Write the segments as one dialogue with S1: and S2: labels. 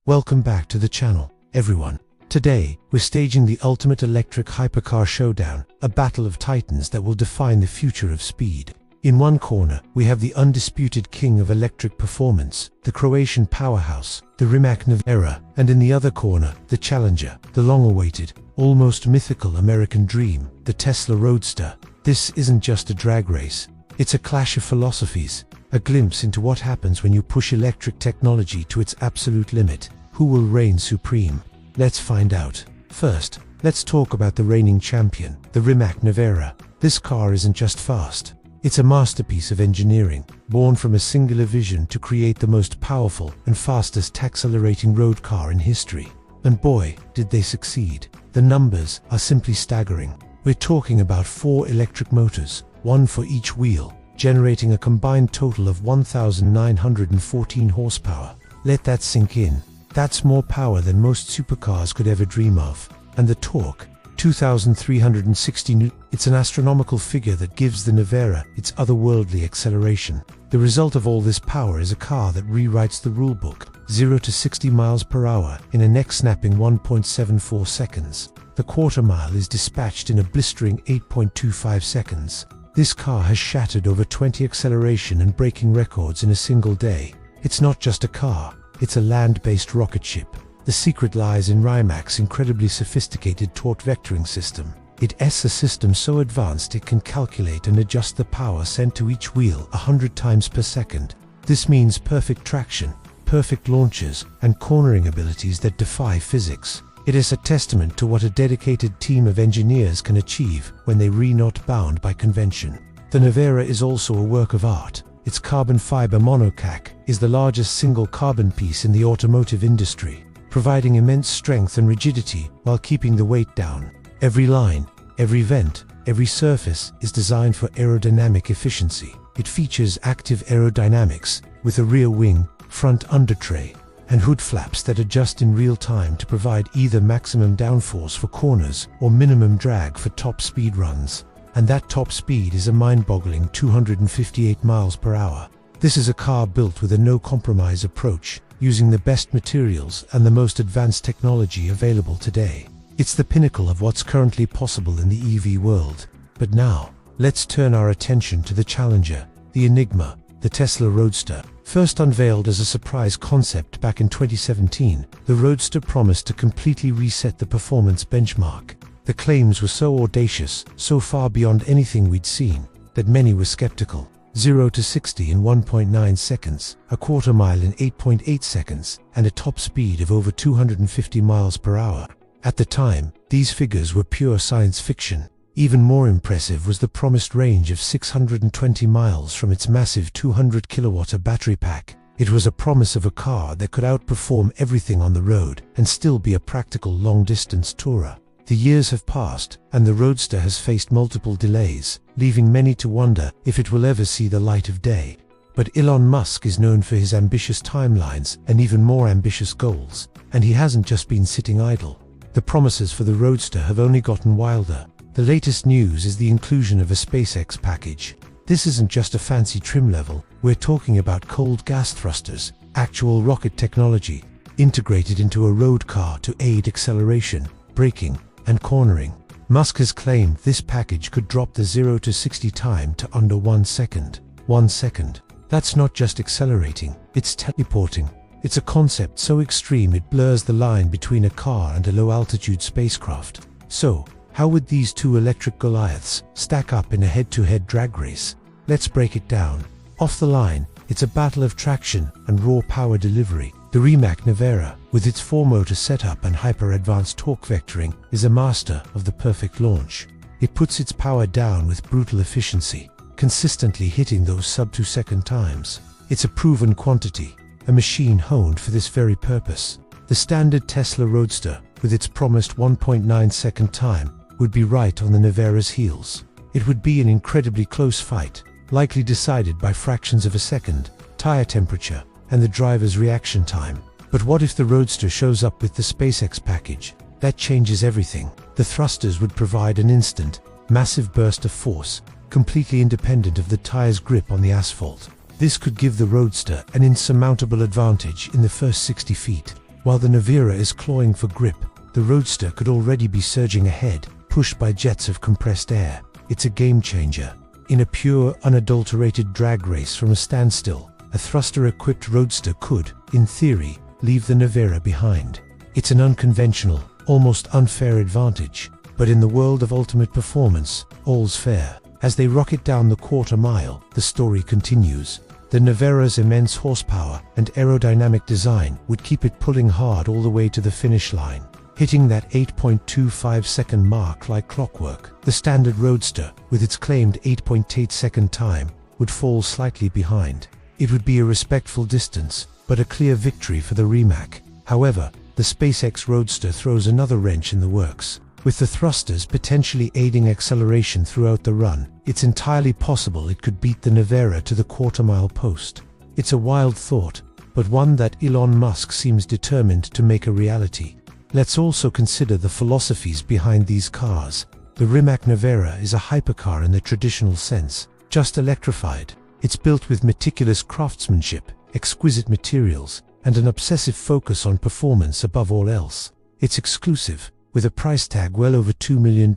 S1: Welcome back to the channel, everyone. Today, we're staging the ultimate electric hypercar showdown, a battle of titans that will define the future of speed. In one corner, we have the undisputed king of electric performance, the Croatian powerhouse, the Rimac Nevera, and in the other corner, the challenger, the long-awaited, almost mythical American dream, the Tesla Roadster. This isn't just a drag race. It's a clash of philosophies, a glimpse into what happens when you push electric technology to its absolute limit. Who will reign supreme? Let's find out. First, let's talk about the reigning champion, the Rimac Nevera. This car isn't just fast. It's a masterpiece of engineering, born from a singular vision to create the most powerful and fastest accelerating road car in history. And boy, did they succeed. The numbers are simply staggering. We're talking about 4 electric motors, one for each wheel, generating a combined total of 1,914 horsepower. Let that sink in. That's more power than most supercars could ever dream of. And the torque, 2,360 N. It's an astronomical figure that gives the Nevera its otherworldly acceleration. The result of all this power is a car that rewrites the rulebook, 0 to 60 miles per hour in a neck-snapping 1.74 seconds. The quarter mile is dispatched in a blistering 8.25 seconds. This car has shattered over 20 acceleration and braking records in a single day. It's not just a car, it's a land-based rocket ship. The secret lies in Rimac's incredibly sophisticated torque vectoring system. It's a system so advanced it can calculate and adjust the power sent to each wheel 100 times per second. This means perfect traction, perfect launches, and cornering abilities that defy physics. It is a testament to what a dedicated team of engineers can achieve when they're not bound by convention. The Nevera is also a work of art. Its carbon fiber monocoque is the largest single carbon piece in the automotive industry, providing immense strength and rigidity while keeping the weight down. Every line, every vent, every surface is designed for aerodynamic efficiency. It features active aerodynamics with a rear wing, front undertray, and hood flaps that adjust in real time to provide either maximum downforce for corners or minimum drag for top speed runs. And that top speed is a mind-boggling 258 miles per hour. This is a car built with a no-compromise approach, using the best materials and the most advanced technology available today. It's the pinnacle of what's currently possible in the EV world. But now, let's turn our attention to the challenger, the enigma, the Tesla Roadster. First unveiled as a surprise concept back in 2017, the Roadster promised to completely reset the performance benchmark. The claims were so audacious, so far beyond anything we'd seen, that many were skeptical. 0 to 60 in 1.9 seconds, a quarter mile in 8.8 seconds, and a top speed of over 250 miles per hour. At the time, these figures were pure science fiction. Even more impressive was the promised range of 620 miles from its massive 200 kilowatt battery pack. It was a promise of a car that could outperform everything on the road and still be a practical long-distance tourer. The years have passed, and the Roadster has faced multiple delays, leaving many to wonder if it will ever see the light of day. But Elon Musk is known for his ambitious timelines and even more ambitious goals, and he hasn't just been sitting idle. The promises for the Roadster have only gotten wilder. The latest news is the inclusion of a SpaceX package. This isn't just a fancy trim level, we're talking about cold gas thrusters, actual rocket technology, integrated into a road car to aid acceleration, braking, and cornering. Musk has claimed this package could drop the 0 to 60 time to under 1 second. 1 second. That's not just accelerating, it's teleporting. It's a concept so extreme it blurs the line between a car and a low-altitude spacecraft. So, how would these two electric Goliaths stack up in a head-to-head drag race? Let's break it down. Off the line, it's a battle of traction and raw power delivery. The Rimac Nevera, with its 4-motor setup and hyper-advanced torque vectoring, is a master of the perfect launch. It puts its power down with brutal efficiency, consistently hitting those sub-2 second times. It's a proven quantity, a machine honed for this very purpose. The standard Tesla Roadster, with its promised 1.9 second time, would be right on the Nevera's heels. It would be an incredibly close fight, likely decided by fractions of a second, tire temperature, and the driver's reaction time. But what if the Roadster shows up with the SpaceX package? That changes everything. The thrusters would provide an instant, massive burst of force, completely independent of the tire's grip on the asphalt. This could give the Roadster an insurmountable advantage in the first 60 feet. While the Nevera is clawing for grip, the Roadster could already be surging ahead, pushed by jets of compressed air. It's a game changer. In a pure, unadulterated drag race from a standstill, a thruster-equipped Roadster could, in theory, leave the Nevera behind. It's an unconventional, almost unfair advantage, but in the world of ultimate performance, all's fair. As they rocket down the quarter mile, the story continues. The Nevera's immense horsepower and aerodynamic design would keep it pulling hard all the way to the finish line, hitting that 8.25-second mark like clockwork. The standard Roadster, with its claimed 8.8-second time, would fall slightly behind. It would be a respectful distance, but a clear victory for the Rimac. However, the SpaceX Roadster throws another wrench in the works. With the thrusters potentially aiding acceleration throughout the run, it's entirely possible it could beat the Nevera to the quarter-mile post. It's a wild thought, but one that Elon Musk seems determined to make a reality. Let's also consider the philosophies behind these cars. The Rimac Nevera is a hypercar in the traditional sense, just electrified. It's built with meticulous craftsmanship, exquisite materials, and an obsessive focus on performance above all else. It's exclusive, with a price tag well over $2 million,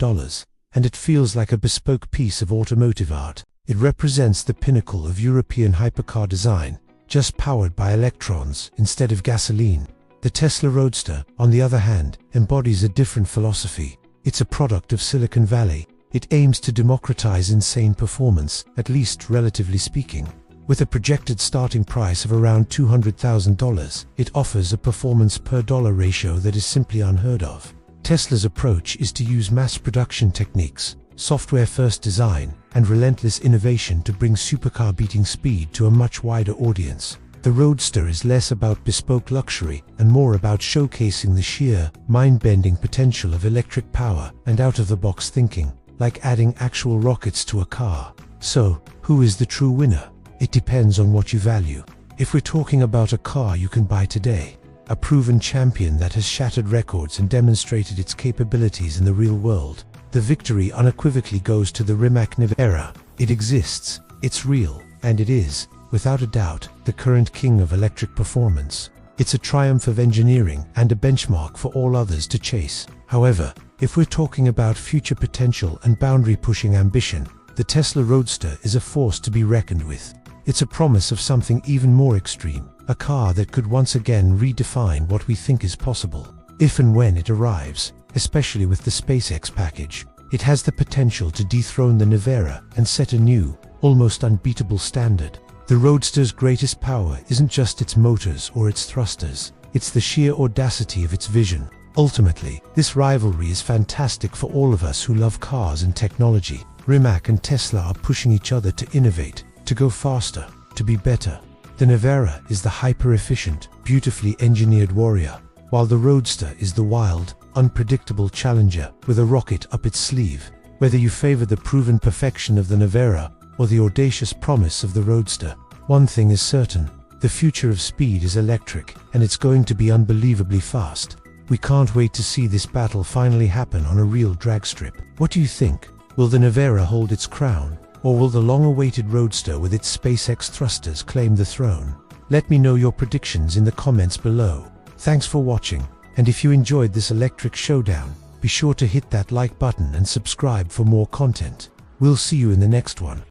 S1: and it feels like a bespoke piece of automotive art. It represents the pinnacle of European hypercar design, just powered by electrons instead of gasoline. The Tesla Roadster, on the other hand, embodies a different philosophy. It's a product of Silicon Valley. It aims to democratize insane performance, at least relatively speaking. With a projected starting price of around $200,000, it offers a performance per dollar ratio that is simply unheard of. Tesla's approach is to use mass production techniques, software-first design, and relentless innovation to bring supercar-beating speed to a much wider audience. The Roadster is less about bespoke luxury and more about showcasing the sheer, mind-bending potential of electric power and out-of-the-box thinking, like adding actual rockets to a car. So, who is the true winner? It depends on what you value. If we're talking about a car you can buy today, a proven champion that has shattered records and demonstrated its capabilities in the real world, the victory unequivocally goes to the Rimac Nevera. It exists, it's real, and it is, without a doubt, the current king of electric performance. It's a triumph of engineering and a benchmark for all others to chase. However, if we're talking about future potential and boundary-pushing ambition, the Tesla Roadster is a force to be reckoned with. It's a promise of something even more extreme, a car that could once again redefine what we think is possible. If and when it arrives, especially with the SpaceX package, it has the potential to dethrone the Nevera and set a new, almost unbeatable standard. The Roadster's greatest power isn't just its motors or its thrusters, it's the sheer audacity of its vision. Ultimately, this rivalry is fantastic for all of us who love cars and technology. Rimac and Tesla are pushing each other to innovate, to go faster, to be better. The Nevera is the hyper-efficient, beautifully engineered warrior, while the Roadster is the wild, unpredictable challenger with a rocket up its sleeve. Whether you favor the proven perfection of the Nevera or the audacious promise of the Roadster, one thing is certain: the future of speed is electric, and it's going to be unbelievably fast. We can't wait to see this battle finally happen on a real drag strip. What do you think? Will the Nevera hold its crown? Or will the long-awaited Roadster with its SpaceX thrusters claim the throne? Let me know your predictions in the comments below. Thanks for watching, and if you enjoyed this electric showdown, be sure to hit that like button and subscribe for more content. We'll see you in the next one.